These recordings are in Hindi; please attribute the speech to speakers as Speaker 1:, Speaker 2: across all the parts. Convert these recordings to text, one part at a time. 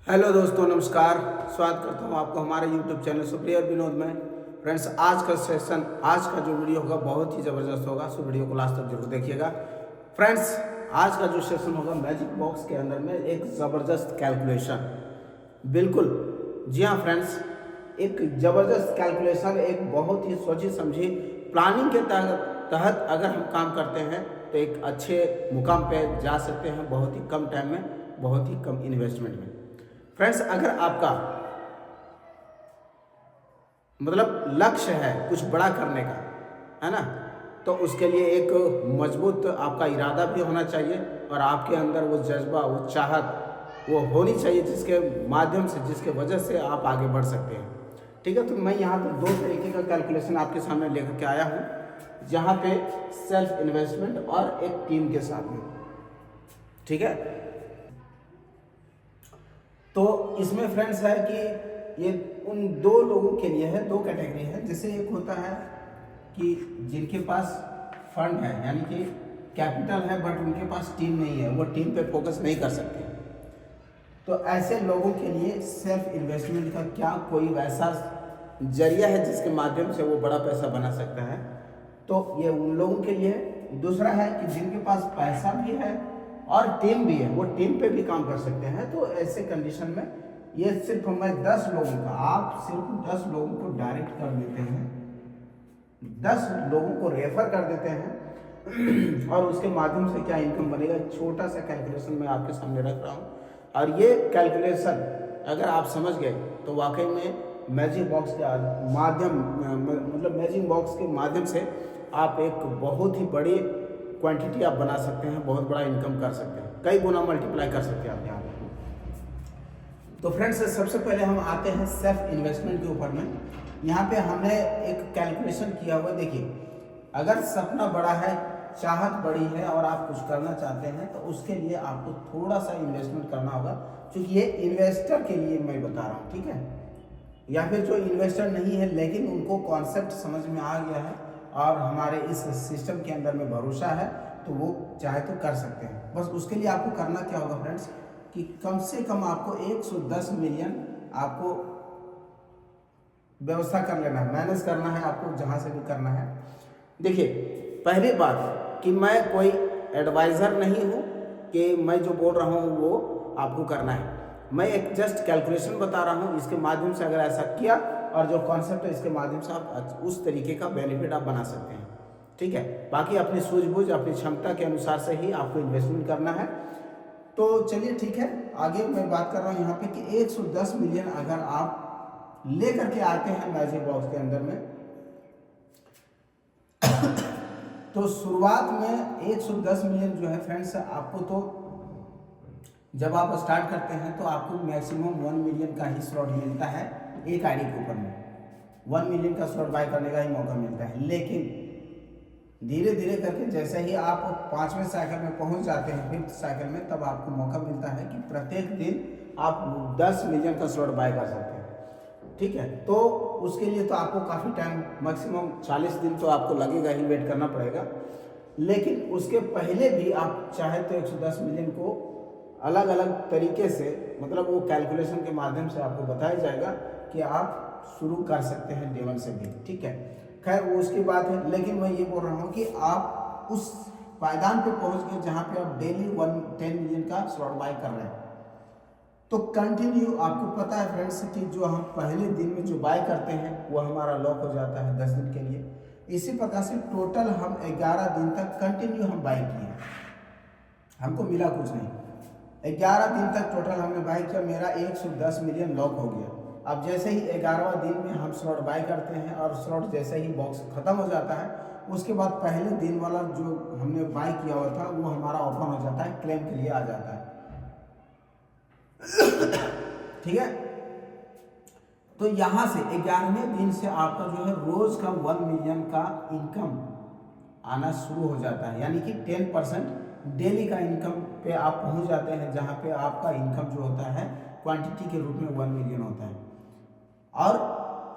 Speaker 1: हेलो दोस्तों, नमस्कार। स्वागत करता हूं आपको हमारे यूट्यूब चैनल सुप्रियर विनोद में। फ्रेंड्स, आज का जो वीडियो होगा बहुत ही ज़बरदस्त होगा, सो वीडियो को लास्ट तक जरूर देखिएगा। फ्रेंड्स, आज का जो सेशन होगा मैजिक बॉक्स के अंदर में एक ज़बरदस्त कैलकुलेशन। बिल्कुल जी हाँ फ्रेंड्स, एक ज़बरदस्त कैलकुलेशन, एक बहुत ही सोची समझी प्लानिंग के तहत अगर हम काम करते हैं तो एक अच्छे मुकाम पे जा सकते हैं, बहुत ही कम टाइम में, बहुत ही कम इन्वेस्टमेंट में। फ्रेंड्स, अगर आपका मतलब लक्ष्य है कुछ बड़ा करने का, है ना, तो उसके लिए एक मजबूत आपका इरादा भी होना चाहिए और आपके अंदर वो जज्बा, वो चाहत वो होनी चाहिए, जिसके माध्यम से, जिसके वजह से आप आगे बढ़ सकते हैं। ठीक है, तो मैं यहाँ पे दो तरीके का कैलकुलेशन आपके सामने लेकर के आया हूँ, जहाँ पे सेल्फ इन्वेस्टमेंट और एक टीम के साथ में। ठीक है, तो इसमें फ्रेंड्स है कि ये उन दो लोगों के लिए है, दो कैटेगरी है। जैसे एक होता है कि जिनके पास फंड है, यानी कि कैपिटल है, बट उनके पास टीम नहीं है, वो टीम पे फोकस नहीं कर सकते। तो ऐसे लोगों के लिए सेल्फ इन्वेस्टमेंट का क्या कोई वैसा जरिया है जिसके माध्यम से वो बड़ा पैसा बना सकता है, तो ये उन लोगों के लिए है। दूसरा है कि जिनके पास पैसा भी है और टीम भी है, वो टीम पे भी काम कर सकते हैं। तो ऐसे कंडीशन में ये सिर्फ मैं 10 लोगों का, आप सिर्फ 10 लोगों को डायरेक्ट कर देते हैं, 10 लोगों को रेफर कर देते हैं और उसके माध्यम से क्या इनकम बनेगा, छोटा सा कैलकुलेशन मैं आपके सामने रख रहा हूँ। और ये कैलकुलेशन अगर आप समझ गए तो वाकई में मैजिक बॉक्स के माध्यम, मतलब मैजिक बॉक्स के माध्यम से आप एक बहुत ही बड़ी क्वांटिटी आप बना सकते हैं, बहुत बड़ा इनकम कर सकते हैं, कई गुना मल्टीप्लाई कर सकते हैं आप यहाँ पे। तो फ्रेंड्स, सबसे पहले हम आते हैं सेल्फ इन्वेस्टमेंट के ऊपर में। यहाँ पे हमने एक कैलकुलेशन किया हुआ। देखिए, अगर सपना बड़ा है, चाहत बड़ी है और आप कुछ करना चाहते हैं, तो उसके लिए आपको थोड़ा सा इन्वेस्टमेंट करना होगा, क्योंकि ये इन्वेस्टर के लिए मैं बता रहा हूँ। ठीक है, या फिर जो इन्वेस्टर नहीं है लेकिन उनको कॉन्सेप्ट समझ में आ गया है और हमारे इस सिस्टम के अंदर में भरोसा है, तो वो चाहे तो कर सकते हैं। बस उसके लिए आपको करना क्या होगा फ्रेंड्स, कि कम से कम आपको 110 मिलियन आपको व्यवस्था कर लेना है, मैनेज करना है, आपको जहाँ से भी करना है। देखिए, पहली बात कि मैं कोई एडवाइज़र नहीं हूँ कि मैं जो बोल रहा हूँ वो आपको करना है। मैं एक जस्ट कैलकुलेशन बता रहा हूँ, इसके माध्यम से अगर ऐसा किया और जो कॉन्सेप्ट है इसके माध्यम से आप उस तरीके का बेनिफिट आप बना सकते हैं। ठीक है, बाकी अपनी सूझबूझ, अपनी क्षमता के अनुसार से ही आपको इन्वेस्टमेंट करना है। तो चलिए ठीक है, आगे मैं बात कर रहा हूँ यहाँ पे कि 110 मिलियन अगर आप ले करके आते हैं मैजिक बॉक्स के अंदर में तो शुरुआत में 110 मिलियन जो है फ्रेंड्स, आपको तो जब आप स्टार्ट करते हैं तो आपको मैक्सिमम 1 मिलियन का ही स्लॉट मिलता है एक आईडी के ऊपर में। 1 मिलियन का स्लॉट बाय करने का ही मौका मिलता है। लेकिन धीरे धीरे करके जैसे ही आप 5वें साइकिल में पहुंच जाते हैं, 5th साइकिल में, तब आपको मौका मिलता है कि प्रत्येक दिन आप 10 मिलियन का स्लॉट बाय कर सकते हैं। ठीक है, तो उसके लिए तो आपको काफ़ी टाइम, मैक्सिमम 40 दिन तो आपको लगेगा ही, वेट करना पड़ेगा। लेकिन उसके पहले भी आप चाहे तो 110 मिलियन को अलग अलग तरीके से, मतलब वो कैलकुलेशन के माध्यम से आपको बताया जाएगा कि आप शुरू कर सकते हैं डे 1 से भी। ठीक है, खैर वो उसकी बात है, लेकिन मैं ये बोल रहा हूँ कि आप उस पायदान पे पहुँच गए जहाँ पे आप डेली 10 मिलियन का स्लॉट बाय कर रहे हैं, तो कंटिन्यू, आपको पता है फ्रेंड्स कि जो हम पहले दिन में जो बाय करते हैं वो हमारा लॉक हो जाता है 10 दिन के लिए। इसी प्रकार से टोटल हम 11 दिन तक कंटिन्यू हम बाय किए, हमको मिला कुछ नहीं। 11 दिन तक टोटल हमने बाय किया, मेरा 110 मिलियन लॉक हो गया। अब जैसे ही 11वां दिन में हम स्लॉट बाय करते हैं और स्लॉट जैसे ही बॉक्स खत्म हो जाता है, उसके बाद पहले दिन वाला जो हमने बाय किया हुआ था वो हमारा ओपन हो जाता है, क्लेम के लिए आ जाता है। ठीक है, तो यहाँ से 11वें दिन से आपका जो है रोज का 1 मिलियन का इनकम आना शुरू हो जाता है, यानी कि 10% डेली का इनकम पे आप पहुंच जाते हैं, जहाँ पे आपका इनकम जो होता है क्वांटिटी के रूप में 1 मिलियन होता है। और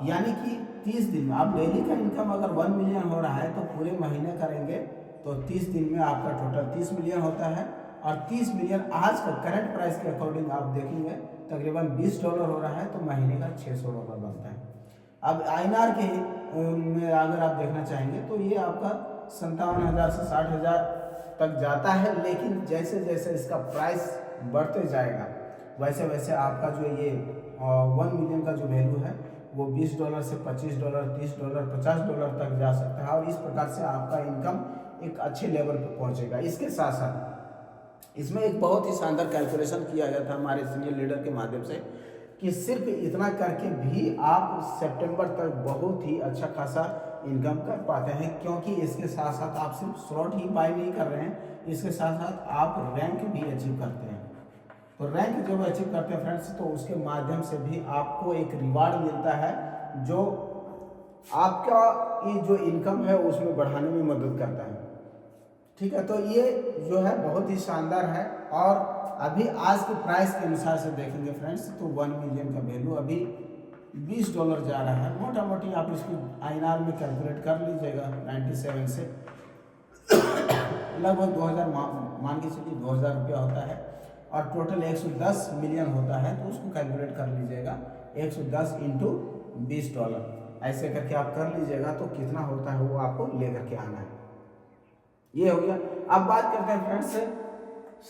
Speaker 1: यानी कि 30 दिन में आप डेली का इनकम अगर 1 मिलियन हो रहा है तो पूरे महीने करेंगे तो 30 दिन में आपका टोटल 30 मिलियन होता है। और 30 मिलियन आज का करंट प्राइस के अकॉर्डिंग आप देखेंगे तकरीबन $20 हो रहा है, तो महीने का $600 बनता है। अब INR के में अगर आप देखना चाहेंगे तो ये आपका 57,000 से 60,000 तक जाता है, लेकिन जैसे जैसे इसका प्राइस बढ़ते जाएगा वैसे वैसे आपका जो ये 1 मिलियन का जो वैल्यू है वो $20 से $25, $30, $50 तक जा सकता है, और इस प्रकार से आपका इनकम एक अच्छे लेवल पर पहुंचेगा। इसके साथ साथ इसमें एक बहुत ही शानदार कैलकुलेशन किया गया था हमारे सीनियर लीडर के माध्यम से कि सिर्फ इतना करके भी आप सितंबर तक बहुत ही अच्छा खासा इनकम कर पाते हैं, क्योंकि इसके साथ साथ आप सिर्फ स्लॉट ही बाय नहीं कर रहे हैं, इसके साथ साथ आप रैंक भी अचीव करते हैं। तो रैंक जब अचीव करते हैं फ्रेंड्स, तो उसके माध्यम से भी आपको एक रिवार्ड मिलता है जो आपका ये जो इनकम है उसमें बढ़ाने में मदद करता है। ठीक है, तो ये जो है बहुत ही शानदार है। और अभी आज के प्राइस के अनुसार से देखेंगे फ्रेंड्स, तो 1 मिलियन का वैल्यू अभी $20 जा रहा है। मोटा मोटी आप इसको INR में कैलकुलेट कर लीजिएगा, 97 से लगभग 2000 मान के चलिए 2000 रुपया होता है, और टोटल 110 मिलियन होता है, तो उसको कैलकुलेट कर लीजिएगा 110 इंटू $20 ऐसे करके आप कर लीजिएगा, तो कितना होता है वो आपको लेकर के आना है। ये हो गया। अब बात करते हैं फ्रेंड्स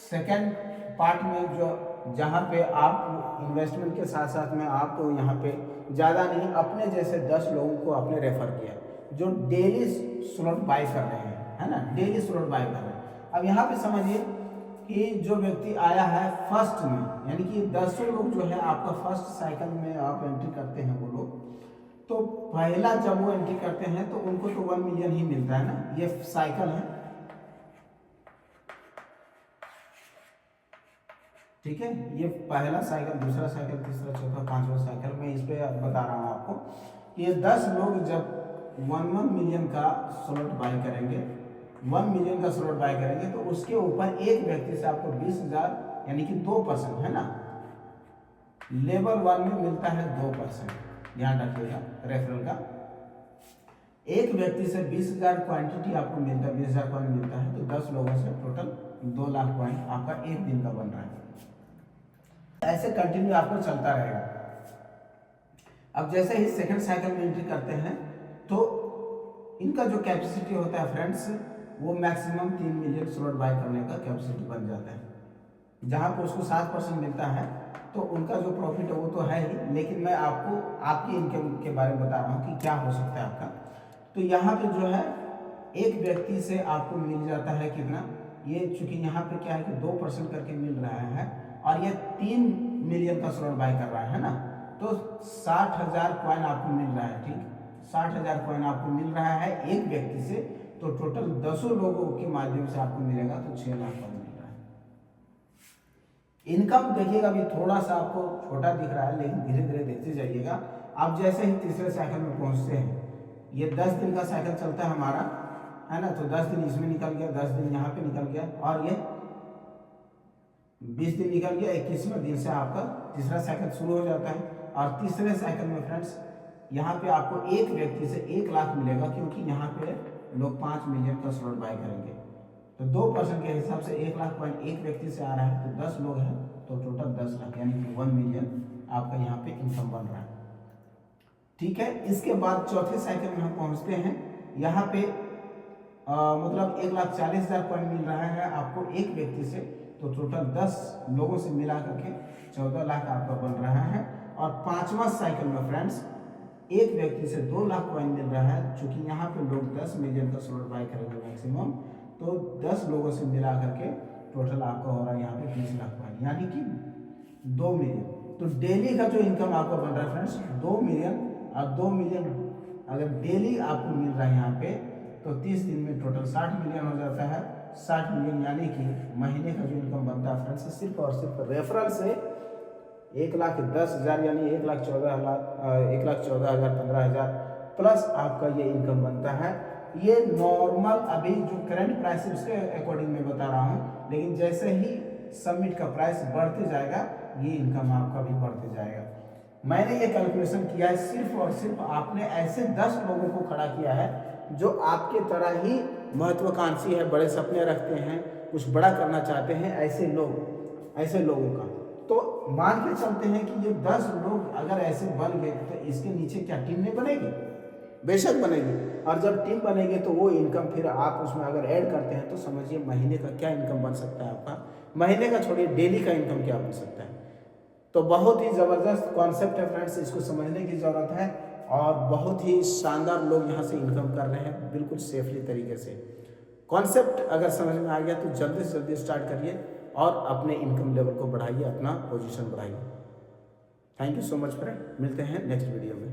Speaker 1: सेकेंड पार्ट में, जो जहाँ पे आप इन्वेस्टमेंट के साथ साथ में आपको यहाँ पे ज़्यादा नहीं अपने जैसे 10 लोगों को आपने रेफर किया जो डेली स्लॉट बाय कर रहे हैं, है ना, डेली स्लॉट बाय कर रहे हैं। अब यहाँ पे समझिए कि जो व्यक्ति आया है फर्स्ट में, यानी कि 10 लोग जो है आपका फर्स्ट साइकिल में आप एंट्री करते हैं वो लोग, तो पहला जब वो एंट्री करते हैं तो उनको तो 1 मिलियन ही मिलता है ना, ये साइकिल है, ठीक है, ये पहला साइकिल, दूसरा साइकिल, तीसरा, चौथा, पांचवा साइकिल। मैं इस पे बता रहा हूँ आपको कि ये 10 लोग जब 1 मिलियन का स्लॉट बाय करेंगे, 1 मिलियन का स्लॉट बाय करेंगे, तो उसके ऊपर एक व्यक्ति से आपको 20,000 यानी कि 2%, है ना, लेवल 1 में मिलता है 2%, ध्यान रखिएगा रेफरल का। एक व्यक्ति से 20,000 क्वांटिटी आपको मिलता है, 20,000 कॉइन मिलता है, तो 10 लोगों से टोटल 2 लाख कॉइन आपका एक दिन का बन रहा है। ऐसे कंटिन्यू आपको चलता रहेगा। अब जैसे ही सेकंड साइकिल में एंट्री करते हैं तो इनका जो कैपेसिटी होता है फ्रेंड्स, वो मैक्सिमम 3 मिलियन स्लॉट बाय करने का कैपेसिटी बन जाता है। जहां पर उसको 7% मिलता है, तो उनका जो प्रॉफिट है वो तो है ही, लेकिन मैं आपको आपकी इनकम के बारे में बता रहा हूँ कि क्या हो सकता है आपका। तो यहाँ पे जो है एक व्यक्ति से आपको मिल जाता है कितना, ये चूंकि यहाँ पे क्या है कि 2% करके मिल रहा है, और ये 3 मिलियन का स्लॉट बाय कर रहा है ना, तो 60,000 कॉइन आपको मिल रहा है। ठीक, 60,000 कॉइन आपको मिल रहा है एक व्यक्ति से, तो टोटल 10 लोगों के माध्यम से आपको मिलेगा, तो 6 लाख कॉइन मिल रहा है। इनकम देखिएगा अभी थोड़ा सा आपको छोटा दिख रहा है, लेकिन धीरे धीरे देखते जाइएगा। आप जैसे ही तीसरे साइकिल में पहुंचते हैं, ये 10 दिन का साइकिल चलता है हमारा, है ना, तो 10 दिन इसमें निकल गया, 10 दिन यहाँ पे निकल गया, और ये 20 दिन निकल गया। 21वें दिन से आपका तीसरा साइकिल शुरू हो जाता है, और तीसरे साइकिल में फ्रेंड्स यहाँ पे आपको एक व्यक्ति से 1 लाख मिलेगा, क्योंकि यहाँ पे लोग 5 मिलियन का स्लॉट बाय करेंगे, तो 2% के हिसाब से 1 लाख कॉइन एक व्यक्ति से आ रहा है, तो 10 लोग हैं, तो टोटल 10 लाख यानी कि 1 मिलियन आपका यहाँ पे इनकम बन रहा है। ठीक है, इसके बाद चौथे साइकिल में हम पहुँचते हैं। यहाँ पे मतलब 1,40,000 कॉइन मिल रहा है आपको एक व्यक्ति से, तो टोटल 10 लोगों से मिला करके 14 लाख आपका बन रहा है। और पांचवा साइकिल में फ्रेंड्स एक व्यक्ति से 2 लाख कॉइन मिल रहा है, चूंकि यहाँ पे लोग 10 मिलियन का स्लॉट बाय करेंगे मैक्सिमम, तो 10 लोगों से मिला करके टोटल आपका हो रहा है यहाँ पे 20 लाख कॉइन, यानी कि 2 मिलियन। तो डेली का जो इनकम आपको बन रहा है फ्रेंड्स 2 मिलियन, और 2 मिलियन अगर डेली आपको मिल रहा है यहाँ पे, तो 30 दिन में टोटल 60 मिलियन हो जाता है। 60 मिलियन यानी कि महीने का जो इनकम बनता है फ्रेंड्स, सिर्फ और सिर्फ रेफरल से 1,10,000 यानी 1,14,000 15,000 प्लस आपका ये इनकम बनता है। ये नॉर्मल अभी जो करंट प्राइस है उसके अकॉर्डिंग मैं बता रहा हूँ, लेकिन जैसे ही सबमिट का प्राइस बढ़ते जाएगा ये इनकम आपका भी बढ़ते जाएगा। मैंने ये कैलकुलेशन किया है सिर्फ और सिर्फ आपने ऐसे 10 लोगों को खड़ा किया है जो आपके तरह ही महत्वाकांक्षी है, बड़े सपने रखते हैं, कुछ बड़ा करना चाहते हैं, ऐसे लोगों का। तो मान के चलते हैं कि ये 10 लोग अगर ऐसे बन गए तो इसके नीचे क्या टीम नहीं बनेगी? बेशक बनेगी। और जब टीम बनेगी तो वो इनकम फिर आप उसमें अगर ऐड करते हैं तो समझिए महीने का क्या इनकम बन सकता है आपका, महीने का छोड़िए डेली का इनकम क्या बन सकता है। तो बहुत ही ज़बरदस्त कॉन्सेप्ट है फ्रेंड्स, इसको समझने की ज़रूरत है और बहुत ही शानदार लोग यहाँ से इनकम कर रहे हैं बिल्कुल सेफली तरीके से। कॉन्सेप्ट अगर समझ में आ गया तो जल्दी से जल्दी स्टार्ट करिए और अपने इनकम लेवल को बढ़ाइए, अपना पोजीशन बढ़ाइए। Thank you so much friend, मिलते हैं नेक्स्ट वीडियो में।